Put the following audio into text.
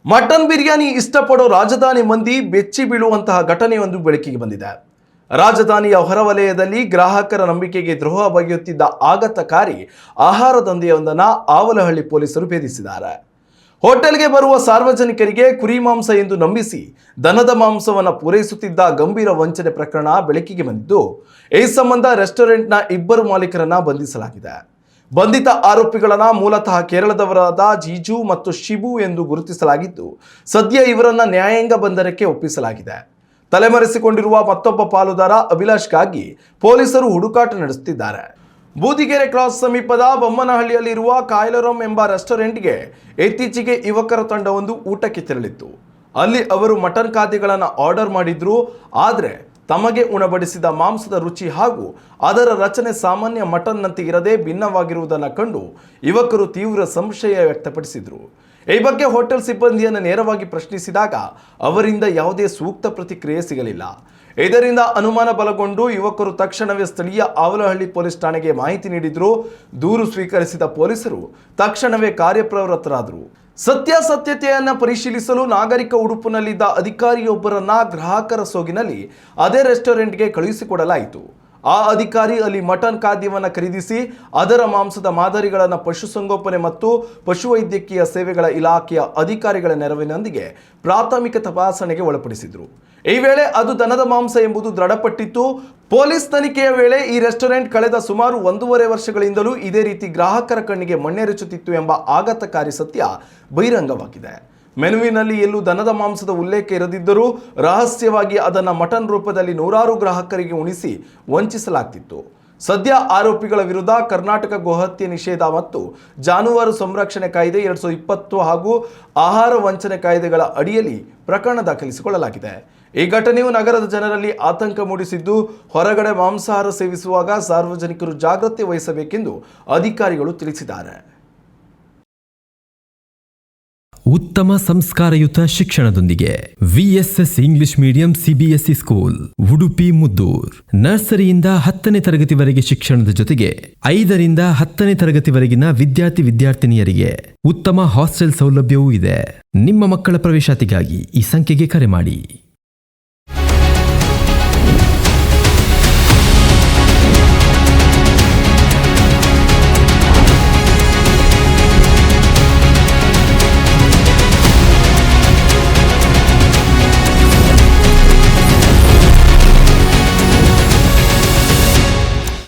Mutton biryani ಇಷ್ಟಪಡೋ ರಾಜಧಾನಿ ಮಂದಿ ಬೆಚ್ಚಿ ಬೀಳುವಂತಹ ಘಟನೆಯೊಂದು ಬೆಳಕಿಗೆ ಬಂದಿದೆ. ರಾಜಧಾನಿಯ ಹೊರವಲಯದಲ್ಲಿ ಗ್ರಾಹಕರ ನಂಬಿಕೆಗೆ ದ್ರೋಹ ಬಗೆಯುತ್ತಿದ್ದ ಆಘಾತಕಾರಿ ಆಹಾರ ದಂಧೆಯೊಂದನ್ನು ಆವಲಹಳ್ಳಿ ಪೊಲೀಸರು ಭೇದಿಸಿದ್ದಾರೆ. ಹೋಟೆಲ್ಗೆ ಬರುವ ಸಾರ್ವಜನಿಕರಿಗೆ ಕುರಿ ಮಾಂಸ ಎಂದು ನಂಬಿಸಿ ದನದ ಮಾಂಸವನ್ನು ಪೂರೈಸುತ್ತಿದ್ದ ಗಂಭೀರ ವಂಚನೆ ಪ್ರಕರಣ ಬೆಳಕಿಗೆ ಬಂದಿದ್ದು, ಈ ಸಂಬಂಧ ರೆಸ್ಟೋರೆಂಟ್ನ ಇಬ್ಬರು ಮಾಲೀಕರನ್ನ ಬಂಧಿಸಲಾಗಿದೆ. ಬಂಧಿತ ಆರೋಪಿಗಳನ್ನ ಮೂಲತಃ ಕೇರಳದವರಾದ ಜೀಜು ಮತ್ತು ಶಿಬು ಎಂದು ಗುರುತಿಸಲಾಗಿದ್ದು, ಸದ್ಯ ಇವರನ್ನ ನ್ಯಾಯಾಂಗ ಬಂಧನಕ್ಕೆ ಒಪ್ಪಿಸಲಾಗಿದೆ. ತಲೆಮರೆಸಿಕೊಂಡಿರುವ ಮತ್ತೊಬ್ಬ ಪಾಲುದಾರ ಅಭಿಲಾಷ್ಗಾಗಿ ಪೊಲೀಸರು ಹುಡುಕಾಟ ನಡೆಸುತ್ತಿದ್ದಾರೆ. ಬೂದಿಗೆರೆ ಕ್ರಾಸ್ ಸಮೀಪದ ಬೊಮ್ಮನಹಳ್ಳಿಯಲ್ಲಿರುವ ಕಾಯ್ಲರಂ ಎಂಬ ರೆಸ್ಟೋರೆಂಟ್ಗೆ ಇತ್ತೀಚೆಗೆ ಯುವಕರ ತಂಡವೊಂದು ಊಟಕ್ಕೆ ತೆರಳಿತ್ತು. ಅಲ್ಲಿ ಅವರು ಮಟನ್ ಖಾದ್ಯಗಳನ್ನು ಆರ್ಡರ್ ಮಾಡಿದ್ರು. ಆದರೆ ತಮಗೆ ಉಣಬಡಿಸಿದ ಮಾಂಸದ ರುಚಿ ಹಾಗೂ ಅದರ ರಚನೆ ಸಾಮಾನ್ಯ ಮಟನ್ನಂತೆ ಇರದೆ ಭಿನ್ನವಾಗಿರುವುದನ್ನು ಕಂಡು ಯುವಕರು ತೀವ್ರ ಸಂಶಯ ವ್ಯಕ್ತಪಡಿಸಿದರು. ಈ ಬಗ್ಗೆ ಹೋಟೆಲ್ ಸಿಬ್ಬಂದಿಯನ್ನು ನೇರವಾಗಿ ಪ್ರಶ್ನಿಸಿದಾಗ ಅವರಿಂದ ಯಾವುದೇ ಸೂಕ್ತ ಪ್ರತಿಕ್ರಿಯೆ ಸಿಗಲಿಲ್ಲ. ಇದರಿಂದ ಅನುಮಾನ ಬಲಗೊಂಡು ಯುವಕರು ತಕ್ಷಣವೇ ಸ್ಥಳೀಯ ಆವಲಹಳ್ಳಿ ಪೊಲೀಸ್ ಠಾಣೆಗೆ ಮಾಹಿತಿ ನೀಡಿದ್ರು. ದೂರು ಸ್ವೀಕರಿಸಿದ ಪೊಲೀಸರು ತಕ್ಷಣವೇ ಕಾರ್ಯಪ್ರವೃತ್ತರಾದರು. ಸತ್ಯಾಸತ್ಯತೆಯನ್ನು ಪರಿಶೀಲಿಸಲು ನಾಗರಿಕ ಉಡುಪಿನಲ್ಲಿದ್ದ ಅಧಿಕಾರಿಯೊಬ್ಬರನ್ನ ಗ್ರಾಹಕರ ಸೋಗಿನಲ್ಲಿ ಅದೇ ರೆಸ್ಟೋರೆಂಟ್ಗೆ ಕಳುಹಿಸಿಕೊಡಲಾಯಿತು. ಆ ಅಧಿಕಾರಿ ಅಲ್ಲಿ ಮಟನ್ ಖಾದ್ಯವನ್ನು ಖರೀದಿಸಿ ಅದರ ಮಾಂಸದ ಮಾದರಿಗಳನ್ನು ಪಶುಸಂಗೋಪನೆ ಮತ್ತು ಪಶುವೈದ್ಯಕೀಯ ಸೇವೆಗಳ ಇಲಾಖೆಯ ಅಧಿಕಾರಿಗಳ ನೆರವಿನೊಂದಿಗೆ ಪ್ರಾಥಮಿಕ ತಪಾಸಣೆಗೆ ಒಳಪಡಿಸಿದರು. ಈ ವೇಳೆ ಅದು ದನದ ಮಾಂಸ ಎಂಬುದು ದೃಢಪಟ್ಟಿತ್ತು. ಪೊಲೀಸ್ ತನಿಖೆಯ ವೇಳೆ ಈ ರೆಸ್ಟೋರೆಂಟ್ ಕಳೆದ ಸುಮಾರು 1.5 ವರ್ಷಗಳಿಂದಲೂ ಇದೇ ರೀತಿ ಗ್ರಾಹಕರ ಕಣ್ಣಿಗೆ ಮಣ್ಣೆರಚುತ್ತಿತ್ತು ಎಂಬ ಆಘಾತಕಾರಿ ಸತ್ಯ ಬಹಿರಂಗವಾಗಿದೆ. ಮೆನುವಿನಲ್ಲಿ ಎಲ್ಲೂ ದನದ ಮಾಂಸದ ಉಲ್ಲೇಖ ಇರದಿದ್ದರೂ ರಹಸ್ಯವಾಗಿ ಅದನ್ನು ಮಟನ್ ರೂಪದಲ್ಲಿ ನೂರಾರು ಗ್ರಾಹಕರಿಗೆ ಉಣಿಸಿ ವಂಚಿಸಲಾಗ್ತಿತ್ತು. ಸದ್ಯ ಆರೋಪಿಗಳ ವಿರುದ್ಧ ಕರ್ನಾಟಕ ಗೋಹತ್ಯೆ ನಿಷೇಧ ಮತ್ತು ಜಾನುವಾರು ಸಂರಕ್ಷಣೆ ಕಾಯ್ದೆ 2020 ಹಾಗೂ ಆಹಾರ ವಂಚನೆ ಕಾಯ್ದೆಗಳ ಅಡಿಯಲ್ಲಿ ಪ್ರಕರಣ ದಾಖಲಿಸಿಕೊಳ್ಳಲಾಗಿದೆ. ಈ ಘಟನೆಯು ನಗರದ ಜನರಲ್ಲಿ ಆತಂಕ ಮೂಡಿಸಿದ್ದು, ಹೊರಗಡೆ ಮಾಂಸಾಹಾರ ಸೇವಿಸುವಾಗ ಸಾರ್ವಜನಿಕರು ಜಾಗೃತಿ ವಹಿಸಬೇಕೆಂದು ಅಧಿಕಾರಿಗಳು ತಿಳಿಸಿದ್ದಾರೆ. ಉತ್ತಮ ಸಂಸ್ಕಾರಯುತ ಶಿಕ್ಷಣದೊಂದಿಗೆ VSS English medium CBSE school Udupi Muddur. ನರ್ಸರಿಯಿಂದ 10ನೇ ತರಗತಿವರೆಗೆ ಶಿಕ್ಷಣದ ಜೊತೆಗೆ 5ರಿಂದ 10ನೇ ತರಗತಿವರೆಗಿನ ವಿದ್ಯಾರ್ಥಿನಿಯರಿಗೆ ಉತ್ತಮ ಹಾಸ್ಟೆಲ್ ಸೌಲಭ್ಯವೂ ಇದೆ. ನಿಮ್ಮ ಮಕ್ಕಳ ಪ್ರವೇಶಾತಿಗಾಗಿ ಈ ಸಂಖ್ಯೆಗೆ ಕರೆ ಮಾಡಿ.